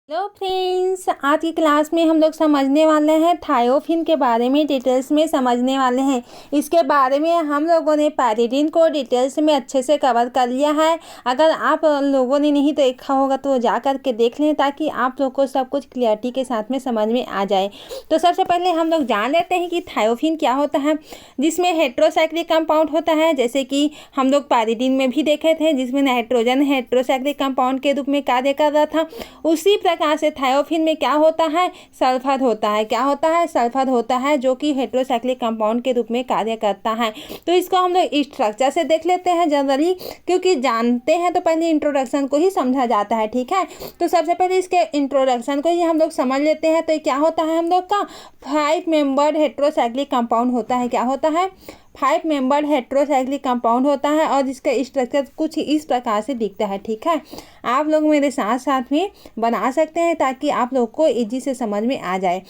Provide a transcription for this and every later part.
Hello friends, आज की class में हम लोग समझने वाले हैं थायोफिन के बारे में डिटेल्स में समझने वाले हैं। इसके बारे में हम लोगों ने पैरिडीन को डिटेल्स में अच्छे से कवर कर लिया है। अगर आप लोगों ने नहीं देखा होगा तो जा कर के देख लें ताकि आप लोग को सब कुछ क्लियरिटी के साथ में समझ में आ जाए। तो सबसे पहले हम लोग जान लेते हैं कि थायोफिन क्या होता है, जिसमें हेट्रोसाइक्लिक कंपाउंड होता है, जैसे कि हम लोग पैरिडीन में भी देखे थे जिसमें नाइट्रोजन हेट्रोसाइक्लिक कंपाउंड के रूप में कार्य कर रहा था। उसी प्रकार से थायोफिन में क्या होता है, सल्फर होता है। क्या होता है? सल्फर होता है, जो कि हेट्रोसाइक्लिक कंपाउंड के रूप में कार्य करता है। तो इसको हम लोग स्ट्रक्चर से देख लेते हैं जनरली, क्योंकि जानते हैं तो पहले इंट्रोडक्शन को ही समझा जाता है। ठीक है, तो सबसे पहले इसके इंट्रोडक्शन को ही हम लोग समझ लेते हैं। तो ये क्या होता है, हम लोग का 5 मेंबर्ड हेट्रोसाइक्लिक कंपाउंड होता है। क्या होता है? 5 मेंबर्ड हेट्रोसाइक्लिक कंपाउंड होता है और इसका स्ट्रक्चर कुछ इस प्रकार से दिखता है। ठीक है, आप लोग मेरे साथ साथ में बना सकते हैं ताकि आप लोग को इजी से समझ में आ जाए।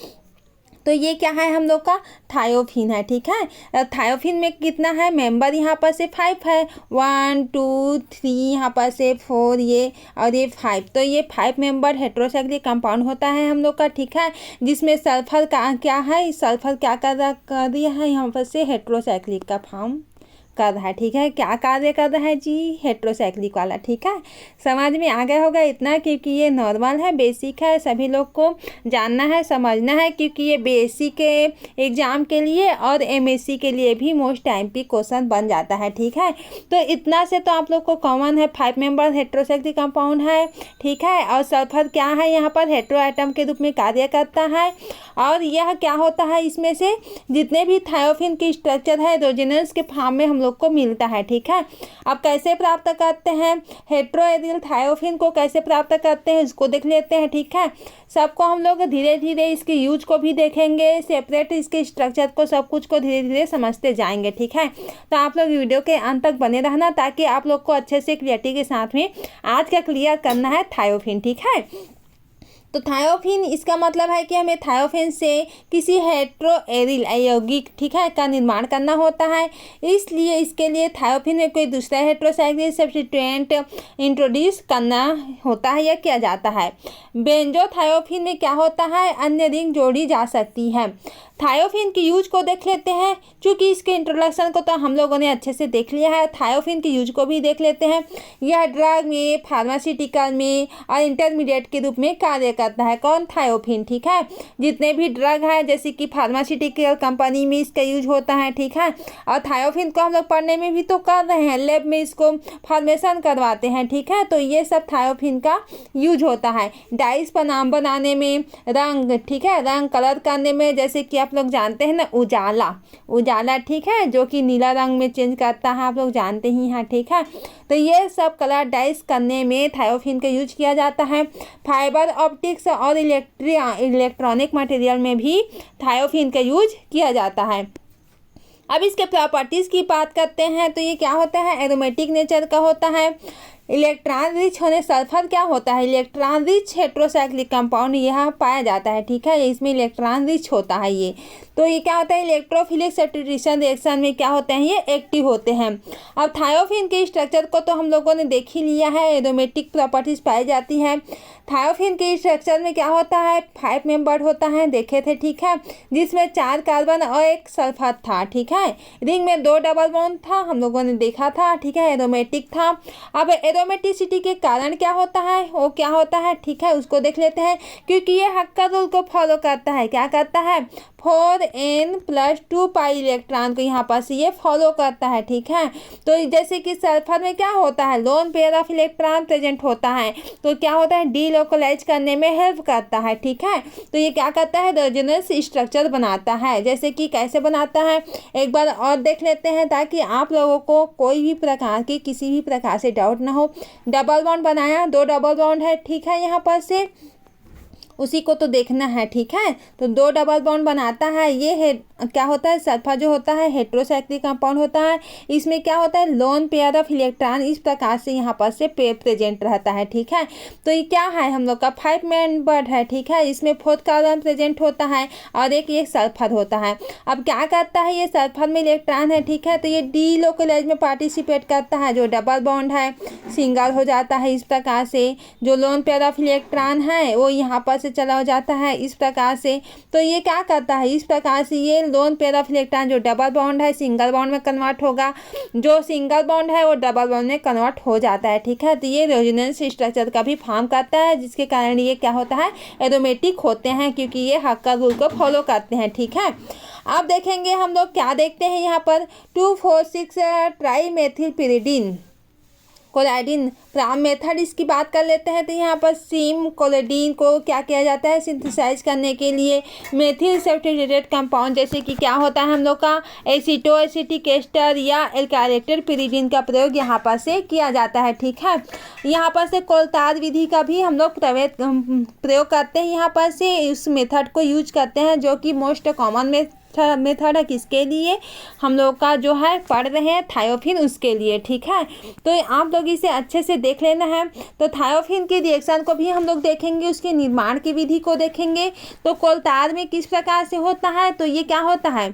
तो ये क्या है, हम लोग का थायोफिन है। ठीक है, थायोफिन में कितना है मेंबर, यहाँ पर से 5 है, 1 2 3, यहाँ पर से 4 ये और ये 5। तो ये 5 मेंबर हेट्रोसाइक्लिक कंपाउंड होता है हम लोग का। ठीक है, जिसमें सल्फर का क्या है, सल्फर क्या कर दिया है, यहाँ पर से हेट्रोसाइक्लिक का फॉर्म कर रहा है। ठीक है, क्या कार्य कर रहा है जी, हेट्रोसाइक्लिक वाला। ठीक है, समझ में आ गया होगा इतना, क्योंकि ये नॉर्मल है, बेसिक है, सभी लोग को जानना है, समझना है, क्योंकि ये बेसिक एग्जाम के लिए और एमएससी के लिए भी मोस्ट टाइम पे क्वेश्चन बन जाता है। ठीक है, तो इतना से तो आप लोग को कॉमन है, 5 मेंबर हेट्रोसाइक्लिक कंपाउंड है। ठीक है, और सल्फर क्या है, यहाँ पर हेट्रो एटम के रूप में कार्य करता है। और यह क्या होता है, इसमें से जितने भी थायोफिन की स्ट्रक्चर है रेजोनेंस के फॉर्म में हम लोग को मिलता है। ठीक है, अब कैसे प्राप्त करते हैं हेट्रोएरियल थायोफिन को, कैसे प्राप्त करते हैं इसको देख लेते हैं। ठीक है, सबको हम लोग धीरे धीरे इसके यूज को भी देखेंगे, सेपरेट इसके स्ट्रक्चर को, सब कुछ को धीरे धीरे समझते जाएंगे। ठीक है, तो आप लोग वीडियो के अंत तक बने रहना ताकि आप लोग को अच्छे से क्लियरिटी के साथ में आज का क्लियर करना है थायोफिन। ठीक है, तो थायोफिन इसका मतलब है कि हमें थायोफिन से किसी हेट्रोएरिल अयौगिक, ठीक है, का निर्माण करना होता है। इसलिए इसके लिए थायोफिन में कोई दूसरा हेट्रोसाइक्लिक सब्स्टिट्यूएंट इंट्रोड्यूस करना होता है या किया जाता है। बेंजोथायोफिन में क्या होता है, अन्य रिंग जोड़ी जा सकती है। थायोफिन की यूज को देख लेते हैं, क्योंकि इसके इंट्रोडक्शन को तो हम लोगों ने अच्छे से देख लिया है, थायोफिन की यूज को भी देख लेते हैं। यह ड्रग में, फार्मास्यूटिकल में और इंटरमीडिएट के रूप में कार्य करता है। कौन? थायोफिन। ठीक है, जितने भी ड्रग है जैसे कि फार्मास्यूटिकल कंपनी में इसका यूज होता है। ठीक है, और थायोफिन को हम लोग पढ़ने में भी तो कर रहे हैं, लैब में इसको फॉर्मेशन करवाते हैं। ठीक है, तो ये सब थायोफिन का यूज होता है। डाइस बनाने में, रंग, ठीक है, रंग कलर करने में, जैसे कि आप लोग जानते हैं ना उजाला, ठीक है, जो कि नीला रंग में चेंज करता है, आप लोग जानते ही हैं। ठीक है, तो ये सब कलर डाइस करने में थायोफिन का यूज किया जाता है। फाइबर ऑप्टिक्स और इलेक्ट्रॉनिक मटेरियल में भी थायोफिन का यूज किया जाता है। अब इसके प्रॉपर्टीज़ की बात करते हैं तो ये क्या होता है, एरोमेटिक नेचर का होता है। इलेक्ट्रॉन रिच होने, सल्फर क्या होता है, इलेक्ट्रॉन रिच हेट्रोसाइक्लिक कंपाउंड यह पाया जाता है। ठीक है, इसमें इलेक्ट्रॉन रिच होता है ये। तो ये क्या होता है, इलेक्ट्रोफिलिक सब्स्टिट्यूशन रिएक्शन में क्या होते हैं, ये एक्टिव होते हैं। अब थायोफिन के स्ट्रक्चर को तो हम लोगों ने देख ही लिया है, एरोमेटिक प्रॉपर्टीज पाई जाती है। थायोफिन के स्ट्रक्चर में क्या होता है, 5 मेंबर्ड होता है, देखे थे। ठीक है, जिसमें 4 कार्बन और 1 सल्फर था। ठीक है, रिंग में 2 डबल बॉन्ड था, हम लोगों ने देखा था। ठीक है, एरोमेटिक था। अब एरोमेटिसिटी के कारण क्या होता है, वो क्या होता है, ठीक है, उसको देख लेते हैं। क्योंकि ये हक्का रूल को फॉलो करता है, क्या करता है, 4n+2 पाई इलेक्ट्रॉन को यहाँ पर से ये फॉलो करता है। ठीक है, तो जैसे कि सल्फर में क्या होता है, lone pair of electron present होता है, तो क्या होता है, डीलोकलाइज करने में हेल्प करता है। ठीक है, तो ये क्या करता है, रेजोनेंस स्ट्रक्चर बनाता है। जैसे कि कैसे बनाता है एक बार और देख लेते हैं ताकि आप लोगों को कोई भी प्रकार की किसी भी प्रकार से डाउट ना हो। डबल बॉन्ड बनाया, 2 डबल बॉन्ड है। ठीक है, यहाँ पर से उसी को तो देखना है, ठीक है। तो 2 डबल बॉन्ड बनाता है, ये है क्या होता है, सल्फर जो होता है हेटेरोसाइक्लिक कंपाउंड होता है। इसमें क्या होता है, लोन पेयर ऑफ इलेक्ट्रॉन इस प्रकार से यहाँ पर से प्रेजेंट रहता है, ठीक है। तो ये क्या है, हम लोग का 5 मेंबर्ड है, ठीक है। इसमें 4th कार्बन प्रेजेंट होता है और एक ये सल्फर होता है। अब क्या करता है, ये सल्फर में इलेक्ट्रॉन है, ठीक है। तो ये डी लोकलाइज में पार्टिसिपेट करता है, जो डबल बॉन्ड है सिंगल हो जाता है इस प्रकार से। जो लोन पेयर ऑफ इलेक्ट्रॉन है वो यहाँ पर से चला हो जाता है इस प्रकार से। तो ये क्या करता है, इस प्रकार से ये लोन पेयर ऑफ इलेक्ट्रॉन जो डबल बॉन्ड है सिंगल बॉन्ड में कन्वर्ट होगा, जो सिंगल बॉन्ड है वो डबल बॉन्ड में कन्वर्ट हो जाता है, ठीक है। तो ये रेजोनेंस स्ट्रक्चर का भी फॉर्म करता है, जिसके कारण ये क्या होता है, एरोमेटिक होते हैं, क्योंकि ये हक्कर रूल को फॉलो करते हैं, ठीक है। अब देखेंगे हम लोग क्या देखते हैं यहाँ पर 2,4,6 ट्राईमेथिल पिरिडीन कोलाइडिन मेथड इसकी बात कर लेते हैं। तो यहाँ पर सीम कोलाइडिन को क्या किया जाता है, सिंथेसाइज करने के लिए मेथिल सब्स्टिट्यूटेड कंपाउंड जैसे कि क्या होता है हम लोग का एसिटोएसिटिक एस्टर या एल्काइलेटेड पिरिडीन का प्रयोग यहाँ पर से किया जाता है, ठीक है। यहाँ पर से कोलतार विधि का भी हम लोग प्रयोग करते हैं, यहाँ पर से इस मेथड को यूज करते हैं, जो कि मोस्ट कॉमन मेथड है किसके लिए, हम लोग का जो है पढ़ रहे हैं थायोफिन उसके लिए, ठीक है। तो आप लोग इसे अच्छे से देख लेना है। तो थायोफिन के रिएक्शन को भी हम लोग देखेंगे, उसके निर्माण की विधि को देखेंगे। तो कोलतार में किस प्रकार से होता है, तो ये क्या होता है,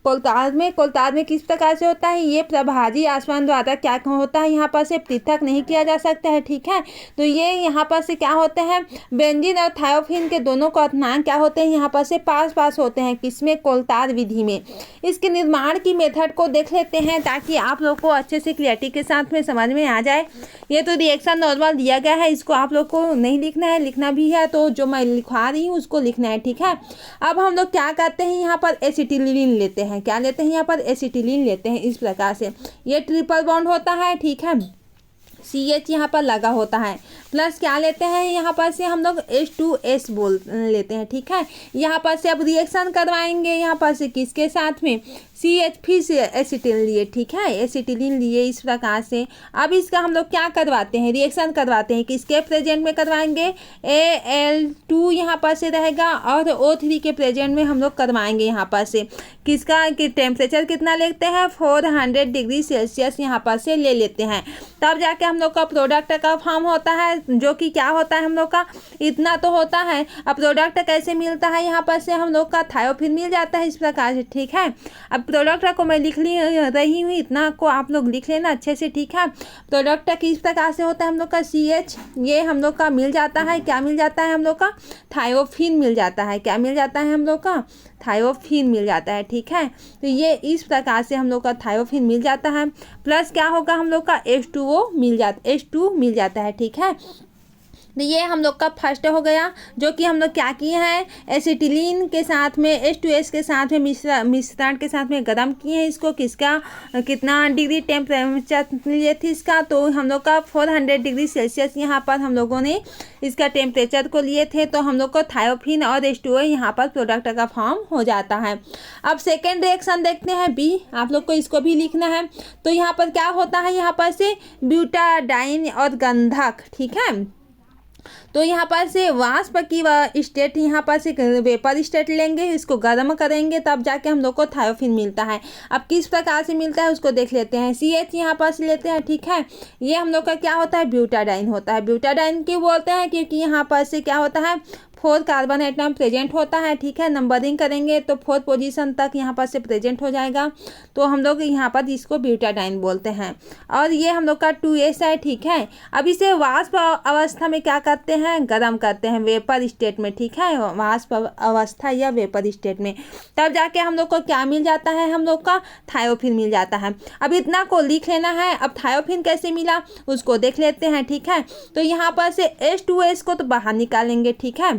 कोलतार में किस प्रकार से होता है, ये प्रभाजी आसमान द्वारा क्या होता है, यहाँ पर से पृथक नहीं किया जा सकता है, ठीक है। तो ये यहाँ पर से क्या होते हैं, बेंजीन और थायोफिन के दोनों का अपनांक क्या होते हैं, यहाँ पर से पास होते हैं, किसमें, कोलतार विधि में। इसके निर्माण की मेथड को देख लेते हैं ताकि आप लोग को अच्छे से क्लियरिटी के साथ में समझ में आ जाए। ये तो रिएक्शन नॉर्मल दिया गया है, इसको आप लोग को नहीं लिखना है, लिखना भी है तो जो मैं लिखवा रही हूँ उसको लिखना है, ठीक है। अब हम लोग क्या करते हैं, यहाँ पर एसिटिलीन लेते हैं, क्या लेते हैं, यहाँ पर एसिटिलीन लेते हैं इस प्रकार से। ये ट्रिपल बॉन्ड होता है, ठीक है, CH यहाँ पर लगा होता है, प्लस क्या लेते हैं यहाँ पर से हम लोग H2S बोल लेते हैं, ठीक है। यहाँ पर से अब रिएक्शन करवाएंगे, यहाँ पर से किसके साथ में, CH फिर से एसिटिलीन लिए, ठीक है, एसिटिलीन लिए इस प्रकार से। अब इसका हम लोग क्या करवाते हैं, रिएक्शन करवाते हैं, किसके प्रेजेंट में करवाएंगे, Al2 यहाँ पर से रहेगा और O3 के प्रेजेंट में हम लोग करवाएंगे। यहाँ पर से किसका टेम्परेचर कितना लेते हैं, 400 डिग्री सेल्सियस यहाँ पर से ले लेते हैं, तब जाके हम लोग का प्रोडक्ट का फॉर्म होता है, जो कि क्या होता है हम लोग का, इतना तो होता है। अब प्रोडक्ट कैसे मिलता है, यहाँ पर से हम लोग का थायोफिन मिल जाता है इस प्रकार से, ठीक है। अब प्रोडक्ट को मैं लिख रही हूँ, इतना को आप लोग लिख लेना अच्छे से, ठीक है। प्रोडक्ट किस प्रकार से होता है हम लोग का, CH ये हम लोग का मिल जाता है, क्या मिल जाता है हम लोग का, थायोफिन मिल जाता है, क्या मिल जाता है हम लोग का, थायोफिन मिल जाता है, ठीक है। तो ये इस प्रकार से हम लोग का थायोफिन मिल जाता है, प्लस क्या होगा हम लोग का H2 मिल जाता है, ठीक है। तो ये हम लोग का फर्स्ट हो गया, जो कि हम लोग क्या किए हैं, एसिटिलीन के साथ में H2S के साथ में मिश्रण के साथ में गर्म किए हैं इसको, किसका कितना डिग्री टेम्परेचर लिए थे इसका, तो हम लोग का 400 डिग्री सेल्सियस यहाँ पर हम लोगों ने इसका टेम्परेचर को लिए थे। तो हम लोग को थायोफिन और H2O यहाँ पर प्रोडक्ट का फॉर्म हो जाता है। अब सेकेंड रिएक्शन देखते हैं B, आप लोग को इसको भी लिखना है। तो यहाँ पर क्या होता है, यहाँ पर से ब्यूटाडाइन और गंधक, ठीक है। तो यहाँ पर से वाष्प की स्टेट, यहाँ पर से वेपर स्टेट लेंगे, इसको गर्म करेंगे, तब जाके हम लोग को थायोफिन मिलता है। अब किस प्रकार से मिलता है उसको देख लेते हैं। CH यहाँ पर से लेते हैं, ठीक है। ये हम लोग का क्या होता है, ब्यूटाडाइन होता है। ब्यूटाडाइन क्यों बोलते हैं, क्योंकि यहाँ पर से क्या होता है, 4 कार्बन एटम प्रेजेंट होता है, ठीक है। नंबरिंग करेंगे तो 4th पोजीशन तक यहाँ पर से प्रेजेंट हो जाएगा, तो हम लोग यहाँ पर इसको ब्यूटाडाइन बोलते हैं। और ये हम लोग का 2S है, ठीक है। अब इसे वाष्प अवस्था में क्या करते हैं, गर्म करते हैं, वेपर स्टेट में, ठीक है, वाष्प अवस्था या वेपर स्टेट में, तब जाके हम लोग को क्या मिल जाता है, हम लोग का थायोफिन मिल जाता है। अब इतना को लिख लेना है। अब थायोफिन कैसे मिला उसको देख लेते हैं, ठीक है। तो यहाँ पर से H2S को तो बाहर निकालेंगे, ठीक है।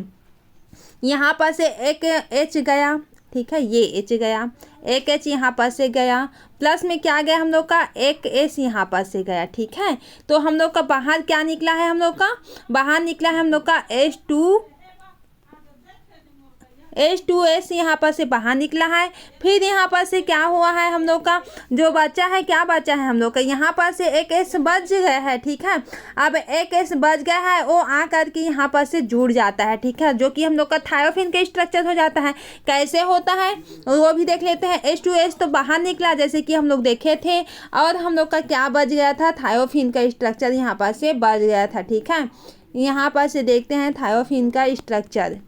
यहाँ पर से एक H गया, ठीक है, ये H गया, एक H यहाँ पर से गया, प्लस में क्या गया हम लोग का, एक S यहाँ पर से गया, ठीक है। तो हम लोग का बाहर क्या निकला है, हम लोग का बाहर निकला है हम लोग का H2S यहाँ पर से बाहर निकला है। फिर यहाँ पर से क्या हुआ है, हम लोग का जो बचा है, क्या बचा है हम लोग का, यहाँ पर से एक S बच गया है। ठीक है, अब एक S बच गया है, वो आ करके यहाँ पर से जुड़ जाता है। ठीक है, जो कि हम लोग का थायोफिन का स्ट्रक्चर हो जाता है। कैसे होता है वो भी देख लेते हैं। H2S तो बाहर निकला जैसे कि हम लोग देखे थे, और हम लोग का क्या बच गया था, थायोफिन का स्ट्रक्चर यहाँ पर से बच गया था। ठीक है, यहाँ पर से देखते हैं थायोफिन का स्ट्रक्चर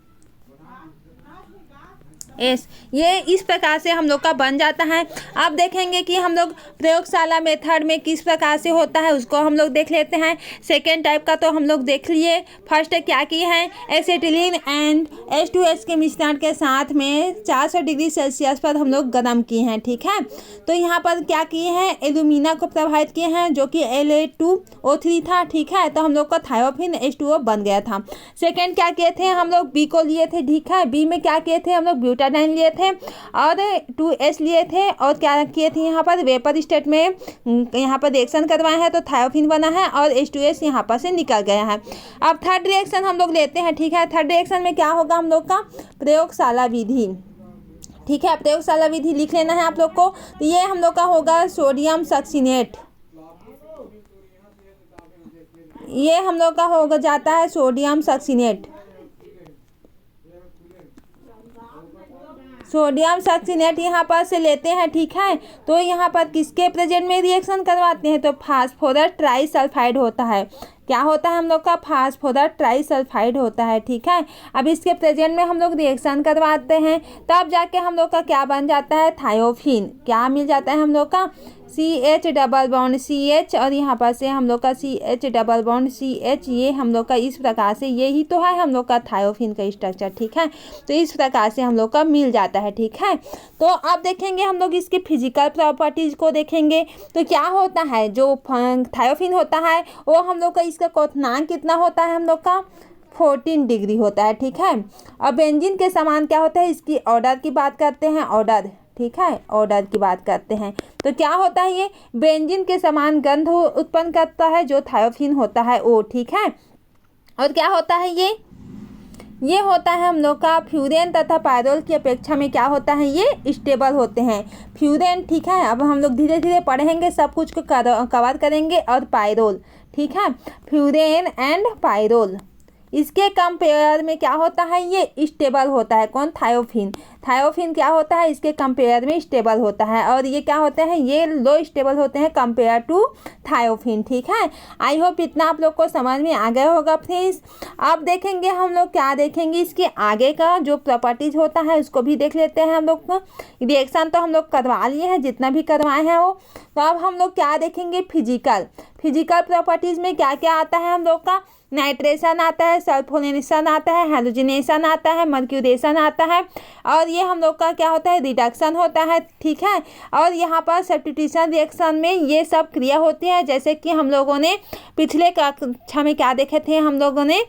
ये इस प्रकार से हम लोग का बन जाता है। अब देखेंगे कि हम लोग प्रयोगशाला मेथड में किस प्रकार से होता है, उसको हम लोग देख लेते हैं। सेकेंड टाइप का तो हम लोग देख लिए। फर्स्ट क्या किए हैं, एसिटिलीन एंड H2S के मिश्रण के साथ में 400 डिग्री सेल्सियस पर हम लोग गर्म किए हैं। ठीक है, तो यहाँ पर क्या किए हैं, एल्यूमिना को प्रभावित किए हैं जो कि La2O3 था। ठीक है, तो हम लोग का थायोफिन H2O बन गया था। सेकेंड क्या किए थे, हम लोग बी को लिए थे। ठीक है, बी में क्या किए थे, हम लोग ब्यूटाडाइन लिए थे और 2S लिए थे, और क्या किए थे, यहाँ पर वेपर स्टेट में यहाँ पर रिएक्शन करवाए हैं तो थायोफिन बना है और H2S यहाँ पर से निकल गया है। अब थर्ड रिएक्शन हम लोग लेते हैं। ठीक है, थर्ड रिएक्शन में क्या होगा, हम लोग का प्रयोगशाला विधि। ठीक है, प्रयोगशाला विधि लिख लेना है आप लोग को। तो ये हम लोग का होगा सोडियम सक्सीनेट, ये हम लोग का होगा जाता है सोडियम सक्सीनेट। सोडियम सक्सीनेट यहाँ पर से लेते हैं। ठीक है, तो यहाँ पर किसके प्रेजेंट में रिएक्शन करवाते हैं, तो फास्फोरस ट्राइसल्फाइड होता है। क्या होता है हम लोग का, फास्फोरस ट्राइसल्फाइड होता है। ठीक है, अब इसके प्रेजेंट में हम लोग रिएक्शन करवाते हैं, तब जाके हम लोग का क्या बन जाता है, थायोफिन। क्या मिल जाता है हम लोग का, CH डबल बॉन्ड CH, और यहाँ पर से हम लोग का CH डबल बॉन्ड CH, ये हम लोग का इस प्रकार से, यही तो है हम लोग का थायोफिन का स्ट्रक्चर। ठीक है, तो इस प्रकार से हम लोग का मिल जाता है। ठीक है, तो अब देखेंगे हम लोग इसके फिजिकल प्रॉपर्टीज़ को देखेंगे। तो क्या होता है, जो थायोफिन होता है वो हम लोग का इसका क्वथनांक कितना होता है, हम लोग का 14 डिग्री होता है। ठीक है, अब बेंजीन के समान क्या होता है, इसकी ऑर्डर की बात करते हैं, ऑर्डर। ठीक है, ऑर्डर की बात करते हैं तो क्या होता है, ये बेंजीन के समान गंध उत्पन्न करता है जो थायोफिन होता है वो। ठीक है, और क्या होता है, ये होता है हम लोग का फ्यूरेन तथा पायरोल की अपेक्षा में क्या होता है, ये स्टेबल होते हैं। फ्यूरेन, ठीक है, अब हम लोग धीरे धीरे पढ़ेंगे, सब कुछ को कवर करेंगे। और पायरोल, ठीक है, फ्यूरेन एंड पायरोल, इसके कंपेयर में क्या होता है, ये स्टेबल होता है। कौन, थायोफिन। थायोफिन क्या होता है, इसके कंपेयर में स्टेबल होता है, और ये क्या होते हैं, ये लो स्टेबल होते हैं कंपेयर टू थायोफिन। ठीक है, आई होप इतना आप लोग को समझ में आ गया होगा फ्रेंड्स। अब देखेंगे हम लोग, क्या देखेंगे, इसके आगे का जो प्रॉपर्टीज होता है उसको भी देख लेते हैं हम लोग को। रिएक्शन तो हम लोग करवा लिए हैं, जितना भी करवाए हैं वो। तो अब हम लोग क्या देखेंगे, फिजिकल प्रॉपर्टीज में क्या क्या आता है हम लोग का, नाइट्रेशन आता है, सल्फोनेशन आता है, हेलोजिनेशन आता है, मर्क्यूरेशन आता है, और ये हम लोग का क्या होता है, रिडक्शन होता है। ठीक है, और यहाँ पर सब्स्टिट्यूशन रिएक्शन में ये सब क्रिया होती है, जैसे कि हम लोगों ने पिछले कक्षा में क्या देखे थे, हम लोगों ने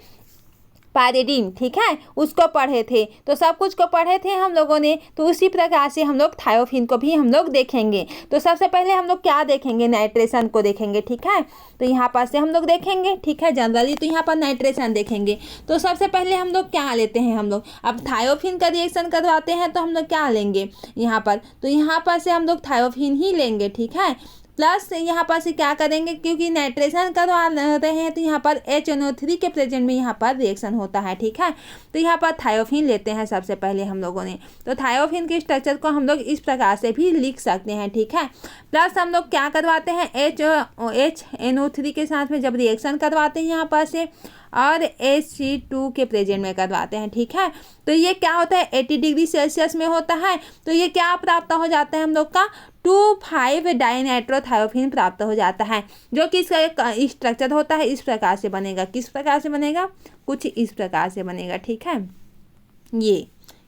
पायरिडीन, ठीक है, उसको पढ़े थे। तो सब कुछ को पढ़े थे हम लोगों ने, तो उसी प्रकार से हम लोग थायोफिन को भी हम लोग देखेंगे। तो सबसे पहले हम लोग क्या देखेंगे, नाइट्रेशन को देखेंगे। ठीक है, तो यहाँ पर से हम लोग देखेंगे। ठीक है, जनरली तो यहाँ पर नाइट्रेशन देखेंगे। तो सबसे पहले हम लोग क्या लेते हैं, हम लोग अब थायोफिन का रिएक्शन करवाते हैं तो हम लोग क्या लेंगे यहाँ पर, तो यहाँ पर से हम लोग थायोफिन ही लेंगे। ठीक है, प्लस यहाँ पर से क्या करेंगे, क्योंकि नाइट्रेशन करवा रहे हैं तो यहाँ पर HNO3 के प्रेजेंट में यहाँ पर रिएक्शन होता है। ठीक है, तो यहाँ पर थायोफिन लेते हैं सबसे पहले हम लोगों ने। तो थायोफिन के स्ट्रक्चर को हम लोग इस प्रकार से भी लिख सकते हैं। ठीक है, प्लस हम लोग क्या करवाते हैं, HNO3 के साथ में जब रिएक्शन करवाते हैं यहाँ पर से, और Hc2 के प्रेजेंट में करवाते हैं। ठीक है, तो ये क्या होता है, 80 डिग्री सेल्सियस में होता है। तो ये क्या प्राप्त हो जाता है हम लोग का, 2,5 डाइनाइट्रोथायोफिन प्राप्त हो जाता है, जो कि इसका स्ट्रक्चर होता है इस प्रकार से बनेगा। किस प्रकार से बनेगा, कुछ इस प्रकार से बनेगा। ठीक है,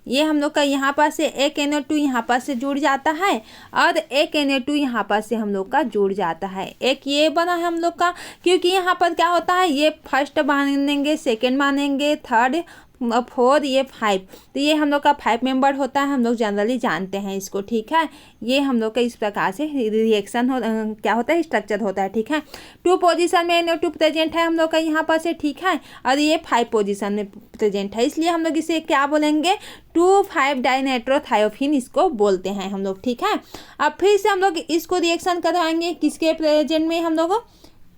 ये हम लोग का यहाँ पर से एक NO2 यहाँ पर से जुड़ जाता है, और एक NO2 यहाँ पर से हम लोग का जुड़ जाता है। एक ये बना है हम लोग का, क्योंकि यहाँ पर क्या होता है, ये फर्स्ट मानेंगे, सेकंड मानेंगे, थर्ड, 4 ये 5, तो ये हम लोग का 5 मेंबर होता है, हम लोग जनरली जानते हैं इसको, ठीक है। ये हम लोग का इस प्रकार से रिएक्शन क्या होता है, स्ट्रक्चर होता है, ठीक है। 2 पोजीशन में NO2 प्रेजेंट है हम लोग का यहाँ पर से, ठीक है, और ये 5 पोजीशन में प्रेजेंट है, इसलिए हम लोग इसे क्या बोलेंगे, 2,5 डाइनाइट्रोथायोफिन इसको बोलते हैं हम लोग, ठीक है। अब फिर से हम लोग इसको रिएक्शन करवाएंगे किसके प्रेजेंट में, हम लोग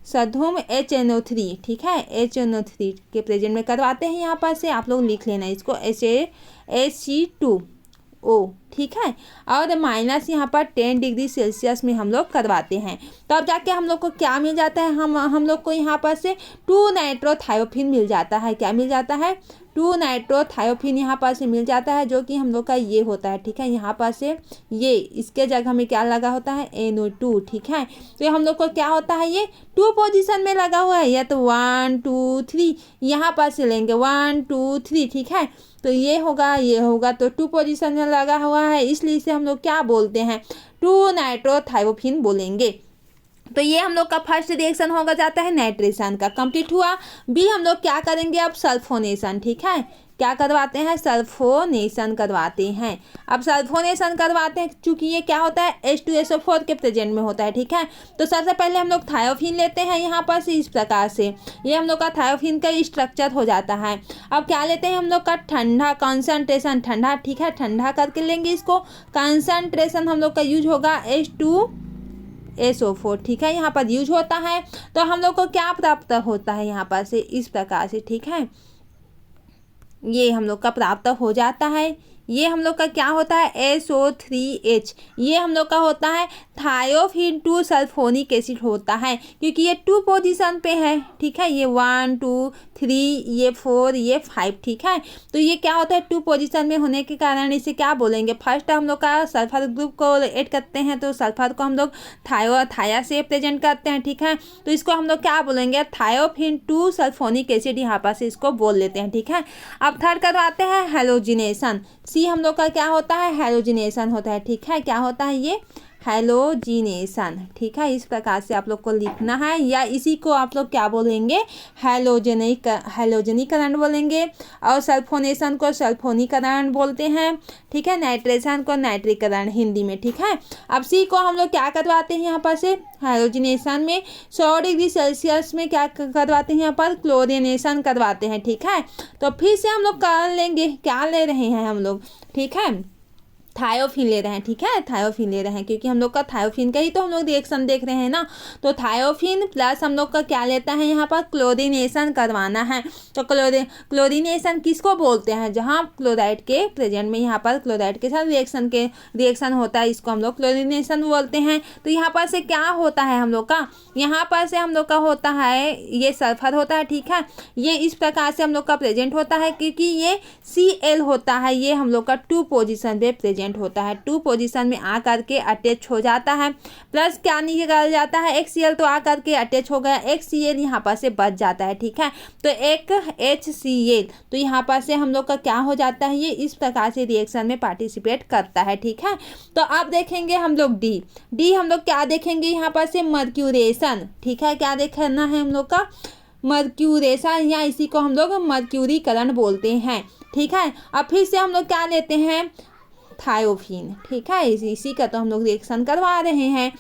सधुम HNO3, ठीक है, HNO3 के प्रेजेंट में करवाते हैं। यहाँ पर से आप लोग लिख लेना इसको HAC2O, ठीक है, और माइनस यहाँ पर 10 डिग्री सेल्सियस में हम लोग करवाते हैं। तो अब जाके हम लोग को क्या मिल जाता है, हम लोग को यहाँ पर से 2 नाइट्रोथायोफिन मिल जाता है। क्या मिल जाता है, 2 नाइट्रोथायोफिन यहाँ पर से मिल जाता है, जो कि हम लोग का ये होता है, ठीक है। यहाँ पर से ये इसके जगह में क्या लगा होता है, NO2, ठीक है। तो ये हम लोग को क्या होता है, ये 2 पोजीशन में लगा हुआ है, या तो 1 2 3 यहाँ पर से लेंगे 1 2 3, ठीक है। तो ये होगा तो 2 पोजीशन में लगा हुआ है, इसलिए इसे हम लोग क्या बोलते हैं, 2 नाइट्रोथायोफिन बोलेंगे। तो ये हम लोग का फर्स्ट रिएक्शन होगा जाता है नाइट्रेशन का, कंप्लीट हुआ। बी हम लोग क्या करेंगे अब, सल्फोनेशन, ठीक है। क्या करवाते हैं, सल्फोनेशन करवाते हैं। अब सल्फोनेशन करवाते हैं चूंकि ये क्या होता है, H2SO4 के प्रेजेंट में होता है, ठीक है। तो सबसे पहले हम लोग थायोफिन लेते हैं यहाँ पर से, इस प्रकार से ये हम लोग का थायोफिन का स्ट्रक्चर हो जाता है। अब क्या लेते हैं हम लोग का ठंडा, कॉन्सेंट्रेशन ठंडा, ठीक है, ठंडा करके लेंगे इसको। कॉन्सेंट्रेशन हम लोग का यूज होगा H2SO4, ठीक है, यहाँ पर यूज होता है। तो हम लोग को क्या प्राप्त होता है यहाँ पर से, इस प्रकार से, ठीक है, ये हम लोग का प्राप्त हो जाता है। ये हम लोग का क्या होता है, SO3H, ये हम लोग का होता है थायोफिन 2 सल्फोनिक एसिड होता है, क्योंकि ये 2 पोजीशन पे है, ठीक है। ये 1 2 3, ये 4, ये 5, ठीक है। तो ये क्या होता है, 2 पोजीशन में होने के कारण इसे क्या बोलेंगे, फर्स्ट हम लोग का सल्फर ग्रुप को ऐड करते हैं, तो सल्फर को हम लोग थाया से प्रेजेंट करते हैं, ठीक है। तो इसको हम लोग क्या बोलेंगे, थायोफिन 2 सल्फोनिक एसिड यहाँ पर से इसको बोल लेते हैं, ठीक है। अब थर्ड करवाते हैं हेलोजिनेशन। सी हम लोग का क्या होता है, हेलोजिनेशन होता है, ठीक है। क्या होता है ये, हेलोजिनेशन, ठीक है। इस प्रकार से आप लोग को लिखना है, या इसी को आप लोग क्या बोलेंगे, हेलोजनीकरण बोलेंगे, और सल्फोनेशन को सल्फोनीकरण बोलते हैं, ठीक है। नाइट्रेशन को नाइट्रीकरण हिंदी में, ठीक है। अब सी को हम लोग क्या करवाते हैं यहाँ पर से, हेलोजिनेशन में 100 डिग्री सेल्सियस में क्या करवाते हैं यहाँ पर, क्लोरिनेशन करवाते हैं, ठीक है। तो फिर से हम लोग कर लेंगे, क्या ले रहे हैं हम लोग, ठीक है, थायोफिन ले रहे हैं, ठीक है, थायोफिन ले रहे हैं, क्योंकि हम लोग का थायोफिन का ही तो हम लोग रिएक्शन देख रहे हैं ना। तो थायोफिन प्लस हम लोग का क्या लेता है यहाँ पर, क्लोरिनेशन करवाना है। तो क्लोरिनेशन किसको बोलते हैं, जहाँ क्लोराइड के प्रेजेंट में यहाँ पर क्लोराइड के साथ रिएक्शन होता है, इसको हम लोग क्लोरिनेशन बोलते हैं। तो यहाँ पर से क्या होता है हम लोग का, यहाँ पर से हम लोग का होता है, ये सल्फर होता है, ठीक है। ये इस प्रकार से हम लोग का प्रेजेंट होता है, क्योंकि ये Cl होता है, ये हम लोग का 2 पोजीशन पे प्रेजेंट होता है, 2 पोजीशन में आकर के अटैच हो जाता है। प्लस क्या निकल जाता है, HCl तो आकर के अटैच हो गया, HCl यहाँ पर से बच जाता है, ठीक है। तो एक HCl, तो यहाँ पर से हम लोग का क्या हो जाता है, ये इस प्रकार से रिएक्शन में पार्टिसिपेट करता है, ठीक है। तो अब देखेंगे हम लोग डी हम लोग क्या देखेंगे यहाँ पर से, मर्क्यूरेशन, ठीक है। क्या देखना है हम लोग का, मर्क्यूरेशन, या इसी को हम लोग मर्क्यूरीकरण बोलते हैं, ठीक है। अब फिर से हम लोग क्या लेते हैं, थायोफिन, ठीक है, इसी का तो हम लोग रिएक्शन करवा रहे हैं,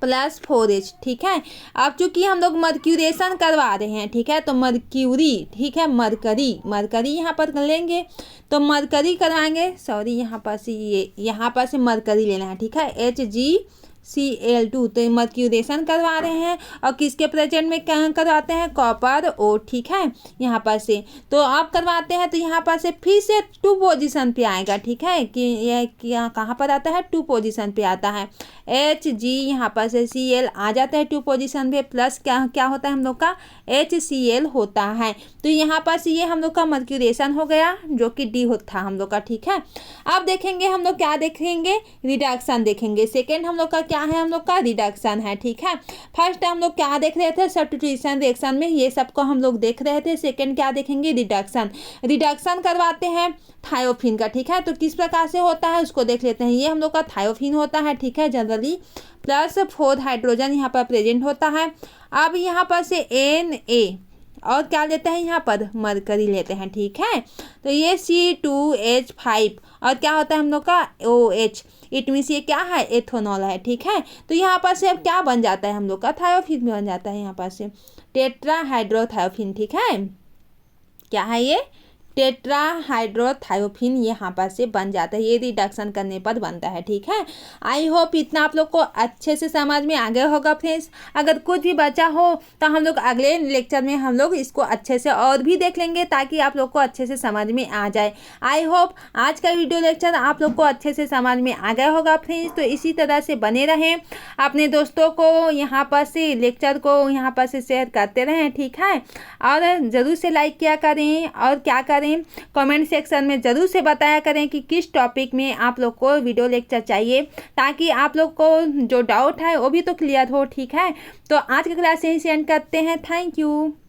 प्लस 4H, ठीक है। अब चूंकि हम लोग मर्क्यूरेशन करवा रहे हैं, ठीक है, तो मर्क्यूरी, ठीक है, मरकरी यहाँ पर लेंगे, तो मरकरी करवाएंगे, सॉरी यहाँ पर से यहाँ पर से मरकरी लेना है, ठीक है, HgCl2, तो मर्क्यूरेशन करवा रहे हैं, और किसके प्रेजेंट में क्या करवाते हैं, कॉपर O, ठीक है, यहाँ पर से। तो आप करवाते हैं तो यहाँ पर से फिर से 2 पोजीशन पे आएगा, ठीक है, कि ये कहाँ पर आता है, 2 पोजीशन पे आता है, Hg यहाँ पर से Cl आ जाता है 2 पोजीशन पे, प्लस क्या होता है हम लोग का, HCl होता है। तो यहाँ पर से ये हम लोग का मर्क्यूरेशन हो गया, जो कि डी था हम लोग का, ठीक है। अब देखेंगे हम लोग क्या देखेंगे, रिडक्शन देखेंगे। सेकेंड हम लोग का क्या है, हम लोग का रिडक्शन है, ठीक है। फर्स्ट हम लोग क्या देख रहे थे, सब्स्टिट्यूशन रिएक्शन में ये सबको हम लोग देख रहे थे। सेकेंड क्या देखेंगे, रिडक्शन करवाते हैं थायोफिन का, ठीक है। तो किस प्रकार से होता है उसको देख लेते हैं। ये हम लोग का थायोफिन होता है, ठीक है, जनरली, प्लस 4 हाइड्रोजन यहाँ पर प्रेजेंट होता है। अब यहाँ पर से Na और क्या लेते हैं यहाँ पर, मरकरी लेते हैं, ठीक है। तो ये C2H5 और क्या होता है हम लोग का OH, इट मीन्स ये क्या है, एथोनॉल है, ठीक है। तो यहाँ पर से अब क्या बन जाता है हम लोग का, थायोफिन बन जाता है यहाँ पर से, टेट्राहाइड्रोथायोफिन, ठीक है। क्या है ये, टेट्राहाइड्रोथायोफिन यहाँ पर से बन जाता है, ये रिडक्शन करने पर बनता है, ठीक है। आई होप इतना आप लोग को अच्छे से समझ में आ गया होगा फ्रेंड्स। अगर कुछ भी बचा हो तो हम लोग अगले लेक्चर में हम लोग इसको अच्छे से और भी देख लेंगे, ताकि आप लोग को अच्छे से समझ में आ जाए। आई होप आज का वीडियो लेक्चर आप लोग को अच्छे से समझ में आ गया होगा फ्रेंड्स। तो इसी तरह से बने रहें, अपने दोस्तों को यहाँ पर से लेक्चर को यहाँ पर से शेयर करते रहें, ठीक है। और ज़रूर से लाइक किया करें, और क्या करें, कमेंट सेक्शन में ज़रूर से बताया करें कि किस टॉपिक में आप लोग को वीडियो लेक्चर चाहिए, ताकि आप लोग को जो डाउट है वो भी तो क्लियर हो, ठीक है। तो आज की क्लास यहीं से एंड करते हैं। Thank you.